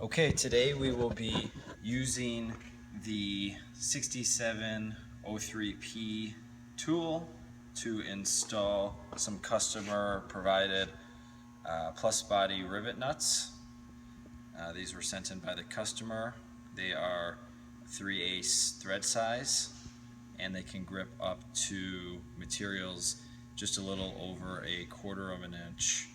Okay, today we will be using the 6703P tool to install some customer provided plus body rivet nuts. These were sent in by the customer. They are 3/8 thread size and they can grip up to materials just a little over 1/4 of an inch.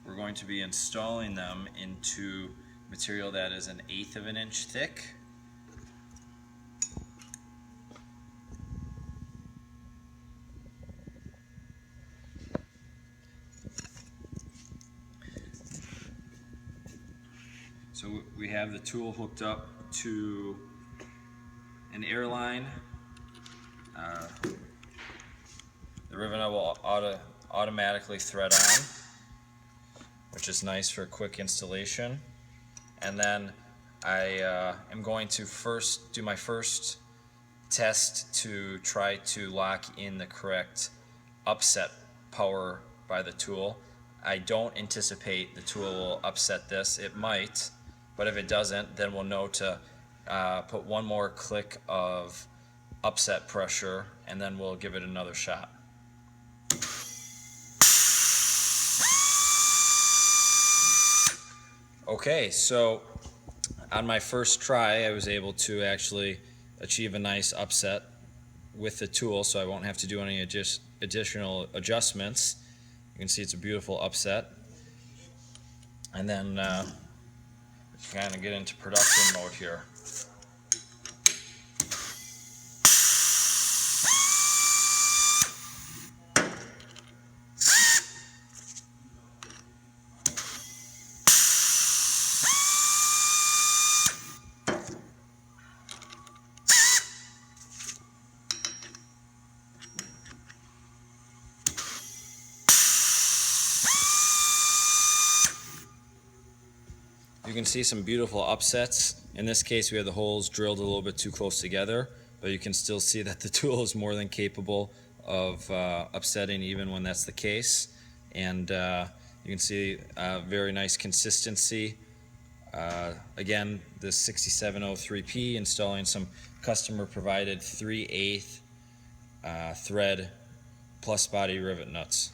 We're going to be installing them into material that is 1/8 of an inch thick. So we have the tool hooked up to an air line. The rivet nut will automatically thread on, which is nice for a quick installation. And then I am going to first do my first test to try to lock in the correct upset power by the tool. I don't anticipate the tool will upset this. It might, but if it doesn't, then we'll know to put one more click of upset pressure and then we'll give it another shot. Okay, so on my first try I was able to actually achieve a nice upset with the tool, so I won't have to do any additional adjustments. You can see it's a beautiful upset. And then kind of get into production mode here. You can see some beautiful upsets. In this case we have the holes drilled a little bit too close together, but you can still see that the tool is more than capable of upsetting even when that's the case. And you can see very nice consistency. Again, the 6703P installing some customer provided 3/8 thread plus body rivet nuts.